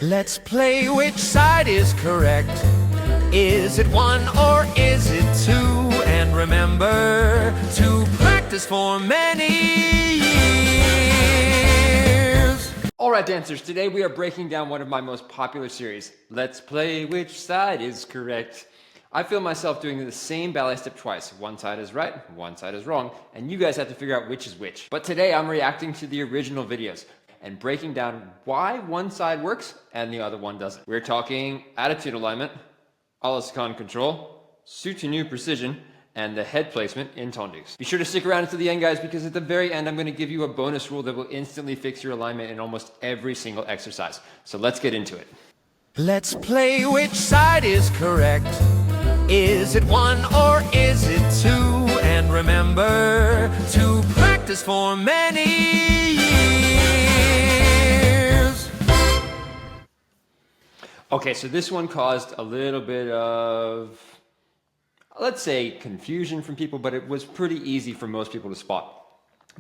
Let's play which side is correct. Is it one or is it two? And remember to practice for many years. Alright dancers, today we are breaking down one of my most popular series, Let's Play Which Side is Correct. I feel myself doing the same ballet step twice. One side is right, one side is wrong, and you guys have to figure out which is which. But today I'm reacting to the original videos and breaking down why one side works and the other one doesn't. We're talking attitude alignment, Aliscand control, Soutenu precision, and the head placement in tendus. Be sure to stick around until the end, guys, because at the very end I'm going to give you a bonus rule that will instantly fix your alignment in almost every single exercise. So let's get into it. Let's play which side is correct. Is it one or is it two? And remember to practice for many years. Okay, so this one caused a little bit of, let's say, confusion from people, but it was pretty easy for most people to spot.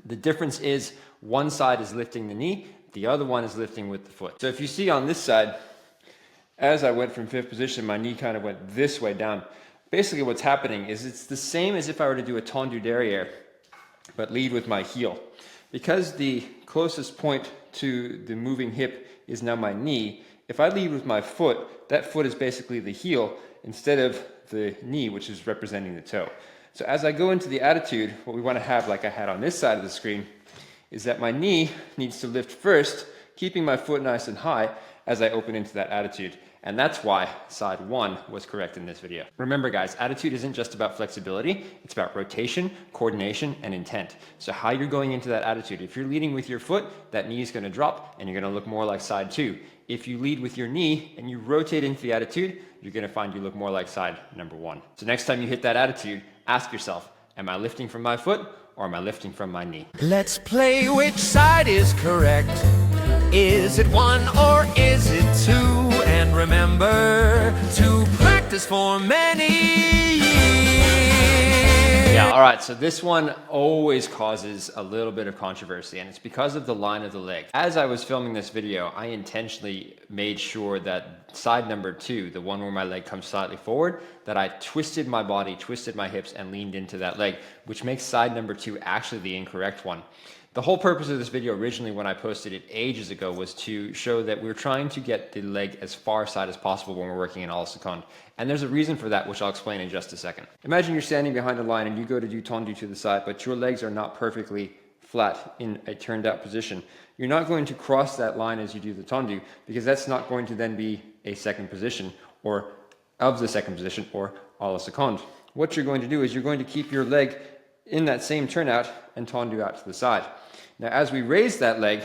The difference is one side is lifting the knee, the other one is lifting with the foot. So if you see on this side, as I went from fifth position, my knee kind of went this way down. Basically what's happening is it's the same as if I were to do a tendu derrière, but lead with my heel. Because the closest point to the moving hip is now my knee, if I lead with my foot, that foot is basically the heel instead of the knee, which is representing the toe. So as I go into the attitude, what we want to have, like I had on this side of the screen, is that my knee needs to lift first, keeping my foot nice and high as I open into that attitude. And that's why side one was correct in this video. Remember guys, attitude isn't just about flexibility, it's about rotation, coordination, and intent. So how you're going into that attitude. If you're leading with your foot, that knee is going to drop and you're going to look more like side two. If you lead with your knee and you rotate into the attitude, you're going to find you look more like side number one. So next time you hit that attitude, ask yourself, am I lifting from my foot or am I lifting from my knee? Let's play which side is correct. Is it one or is it two? And remember to practice for many years. Yeah, alright, so this one always causes a little bit of controversy, and it's because of the line of the leg. As I was filming this video, I intentionally made sure that side number two, the one where my leg comes slightly forward, that I twisted my body, twisted my hips, and leaned into that leg, which makes side number two actually the incorrect one. The whole purpose of this video originally when I posted it ages ago was to show that we're trying to get the leg as far side as possible when we're working in Aliscand. And there's a reason for that, which I'll explain in just a second. Imagine you're standing behind a line and you go to do tendu to the side, but your legs are not perfectly flat in a turned out position. You're not going to cross that line as you do the tendu because that's not going to then be a second position or of the second position or Aliscand. What you're going to do is you're going to keep your leg in that same turnout and tendu out to the side. Now as we raise that leg,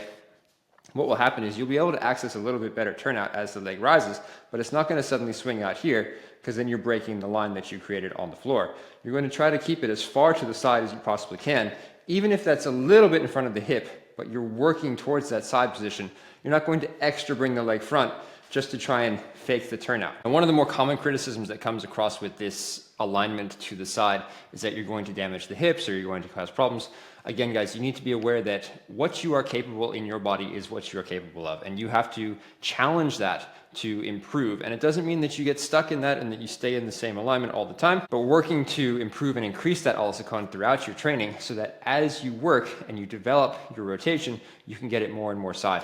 what will happen is you'll be able to access a little bit better turnout as the leg rises, but it's not going to suddenly swing out here because then you're breaking the line that you created on the floor. You're going to try to keep it as far to the side as you possibly can, even if that's a little bit in front of the hip, but you're working towards that side position. You're not going to extra bring the leg front just to try and fake the turnout. And one of the more common criticisms that comes across with this alignment to the side is that you're going to damage the hips or you're going to cause problems. Again, guys, you need to be aware that what you are capable in your body is what you are capable of, and you have to challenge that to improve. And it doesn't mean that you get stuck in that and that you stay in the same alignment all the time, but working to improve and increase that Aliscand throughout your training so that as you work and you develop your rotation, you can get it more and more side.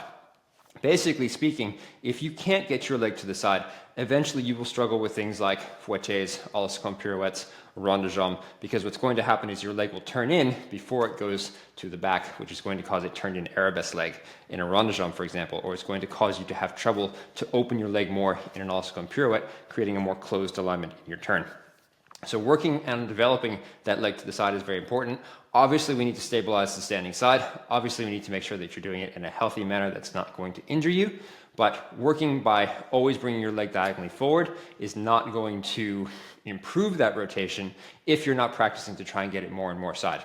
Basically speaking, if you can't get your leg to the side, eventually you will struggle with things like fouettes, Aliscand pirouettes, rond de jambe, because what's going to happen is your leg will turn in before it goes to the back, which is going to cause a turned in arabesque leg in a rond de jambe, for example, or it's going to cause you to have trouble to open your leg more in an Aliscand pirouette, creating a more closed alignment in your turn. So working and developing that leg to the side is very important. Obviously, we need to stabilize the standing side. Obviously, we need to make sure that you're doing it in a healthy manner that's not going to injure you. But working by always bringing your leg diagonally forward is not going to improve that rotation if you're not practicing to try and get it more and more side.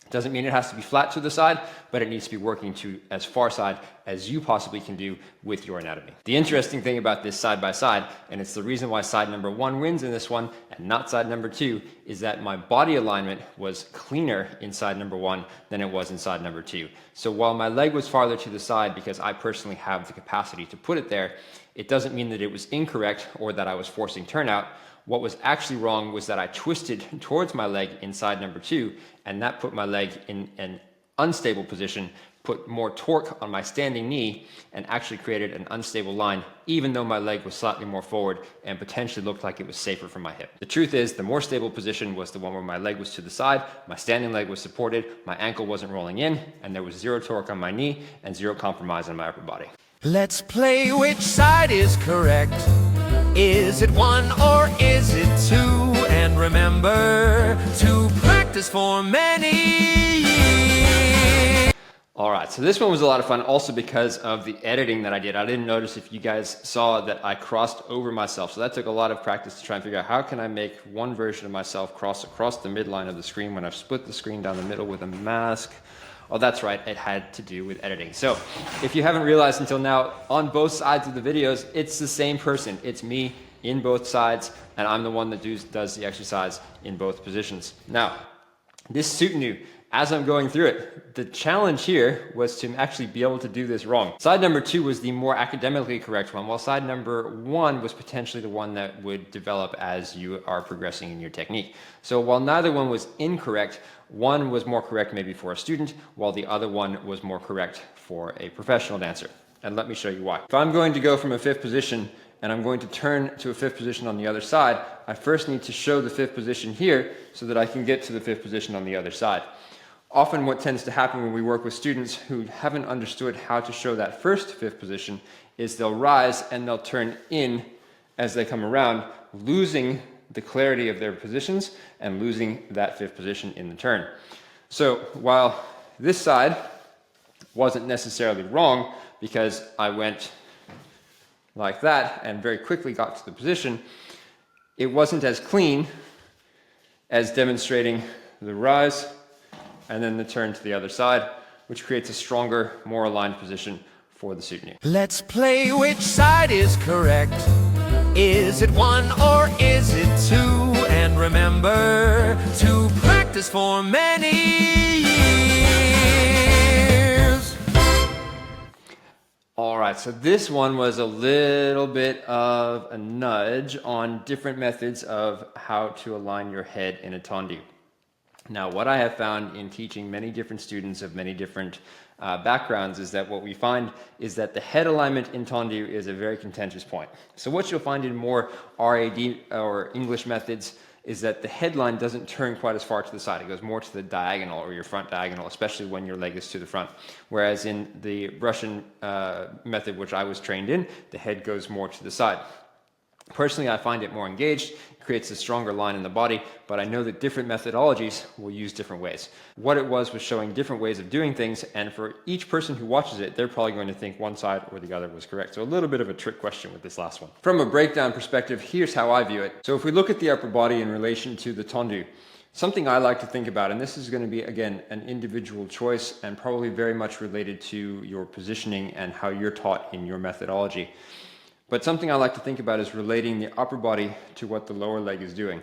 Doesn't mean it has to be flat to the side, but it needs to be working to as far side as you possibly can do with your anatomy. The interesting thing about this side by side, and it's the reason why side number 1 wins in this one and not side number 2, is that my body alignment was cleaner in side number 1 than it was in side number 2. So while my leg was farther to the side because I personally have the capacity to put it there, it doesn't mean that it was incorrect or that I was forcing turnout. What was actually wrong was that I twisted towards my leg in side number 2, and that put my leg in an unstable position, put more torque on my standing knee, and actually created an unstable line, even though my leg was slightly more forward and potentially looked like it was safer for my hip. The truth is, the more stable position was the one where my leg was to the side, my standing leg was supported, my ankle wasn't rolling in, and there was zero torque on my knee and zero compromise on my upper body. Let's play which side is correct. Is it 1 or is it 2? And remember to practice for many years. All right, so this one was a lot of fun also because of the editing that I did. I didn't notice if you guys saw that I crossed over myself. So that took a lot of practice to try and figure out how can I make one version of myself cross across the midline of the screen when I've split the screen down the middle with a mask. Oh, that's right, it had to do with editing. So if you haven't realized until now, on both sides of the videos, it's the same person. It's me in both sides, and I'm the one that does the exercise in both positions. Now, this Soutenu, as I'm going through it, the challenge here was to actually be able to do this wrong. Side number 2 was the more academically correct one, while side number 1 was potentially the one that would develop as you are progressing in your technique. So while neither one was incorrect, one was more correct maybe for a student, while the other one was more correct for a professional dancer. And let me show you why. If I'm going to go from a 5th position and I'm going to turn to a 5th position on the other side, I first need to show the 5th position here so that I can get to the 5th position on the other side. Often what tends to happen when we work with students who haven't understood how to show that first 5th position is they'll rise and they'll turn in as they come around, losing the clarity of their positions and losing that 5th position in the turn. So while this side wasn't necessarily wrong because I went like that and very quickly got to the position, it wasn't as clean as demonstrating the rise and then the turn to the other side, which creates a stronger, more aligned position for the Soutenu. Let's play which side is correct. Is it 1 or is it 2? And remember to practice for many years. All right, so this one was a little bit of a nudge on different methods of how to align your head in a tendu. Now, what I have found in teaching many different students of many different backgrounds is that what we find is that the head alignment in tendu is a very contentious point. So what you'll find in more RAD or English methods is that the headline doesn't turn quite as far to the side. It goes more to the diagonal or your front diagonal, especially when your leg is to the front. Whereas in the Russian method, which I was trained in, the head goes more to the side. Personally, I find it more engaged, creates a stronger line in the body, but I know that different methodologies will use different ways. What it was showing different ways of doing things, and for each person who watches it, they're probably going to think one side or the other was correct. So a little bit of a trick question with this last one. From a breakdown perspective, here's how I view it. So if we look at the upper body in relation to the tendu, something I like to think about, and this is going to be, again, an individual choice and probably very much related to your positioning and how you're taught in your methodology. But something I like to think about is relating the upper body to what the lower leg is doing.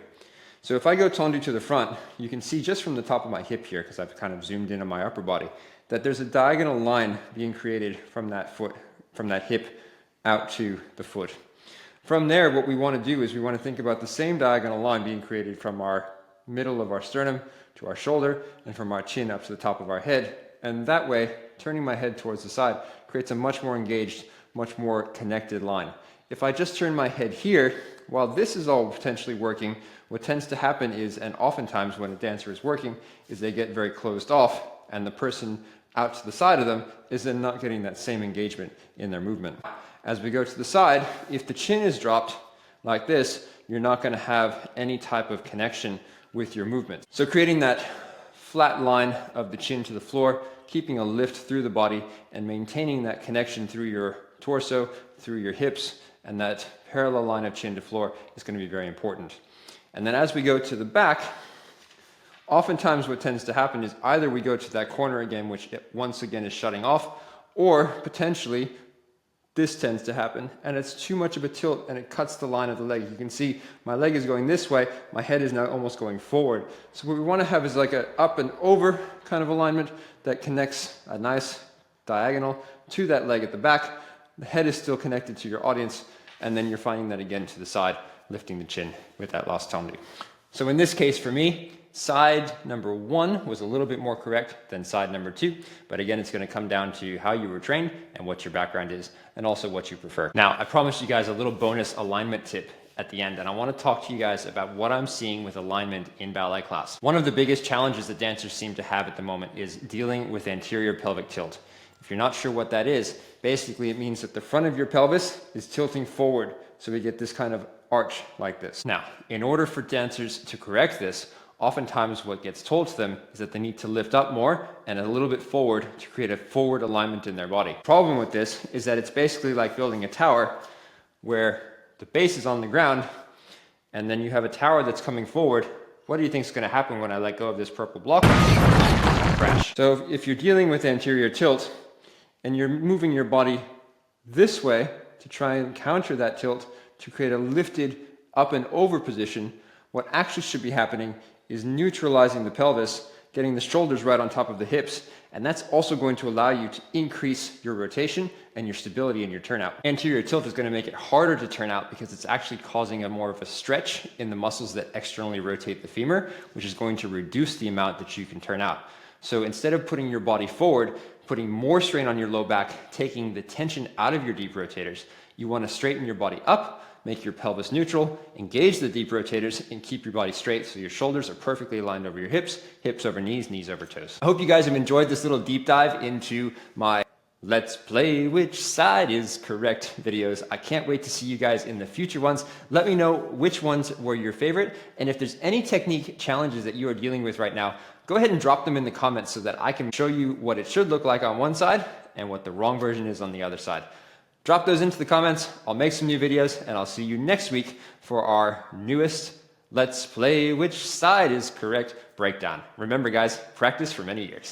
So if I go tendu to the front, you can see just from the top of my hip here, because I've kind of zoomed in on my upper body, that there's a diagonal line being created from that foot, from that hip out to the foot. From there, what we want to do is we want to think about the same diagonal line being created from our middle of our sternum to our shoulder and from our chin up to the top of our head. And that way, turning my head towards the side creates a much more engaged, much more connected line. If I just turn my head here, while this is all potentially working, what tends to happen is, and oftentimes when a dancer is working, is they get very closed off and the person out to the side of them is then not getting that same engagement in their movement. As we go to the side, if the chin is dropped like this, you're not going to have any type of connection with your movement. So creating that flat line of the chin to the floor, keeping a lift through the body and maintaining that connection through your torso, through your hips, and that parallel line of chin to floor is going to be very important. And then as we go to the back, Oftentimes what tends to happen is either we go to that corner again, which once again is shutting off, or potentially this tends to happen and it's too much of a tilt and it cuts the line of the leg. You can see my leg is going this way, my head is now almost going forward. So what we want to have is like an up and over kind of alignment that connects a nice diagonal to that leg at the back. The head is still connected to your audience, and then you're finding that again to the side, lifting the chin with that last tendu. So in this case for me, side number 1 was a little bit more correct than side number 2, but again, it's going to come down to how you were trained and what your background is, and also what you prefer. Now, I promised you guys a little bonus alignment tip at the end, and I want to talk to you guys about what I'm seeing with alignment in ballet class. One of the biggest challenges that dancers seem to have at the moment is dealing with anterior pelvic tilt. If you're not sure what that is, basically it means that the front of your pelvis is tilting forward, so we get this kind of arch like this. Now, in order for dancers to correct this, oftentimes what gets told to them is that they need to lift up more and a little bit forward to create a forward alignment in their body. Problem with this is that it's basically like building a tower where the base is on the ground and then you have a tower that's coming forward. What do you think is going to happen when I let go of this purple block? Crash. So if you're dealing with anterior tilt and you're moving your body this way to try and counter that tilt to create a lifted up and over position, what actually should be happening is neutralizing the pelvis, getting the shoulders right on top of the hips, and that's also going to allow you to increase your rotation and your stability in your turnout. Anterior tilt is going to make it harder to turn out because it's actually causing a more of a stretch in the muscles that externally rotate the femur, which is going to reduce the amount that you can turn out. So instead of putting your body forward, putting more strain on your low back, taking the tension out of your deep rotators, you want to straighten your body up, make your pelvis neutral, engage the deep rotators, and keep your body straight so your shoulders are perfectly aligned over your hips, hips over knees, knees over toes. I hope you guys have enjoyed this little deep dive into my Let's Play Which Side is Correct videos. I can't wait to see you guys in the future ones. Let me know which ones were your favorite, and if there's any technique challenges that you are dealing with right now, go ahead and drop them in the comments so that I can show you what it should look like on one side and what the wrong version is on the other side. Drop those into the comments, I'll make some new videos, and I'll see you next week for our newest Let's Play Which Side is Correct breakdown. Remember guys, practice for many years.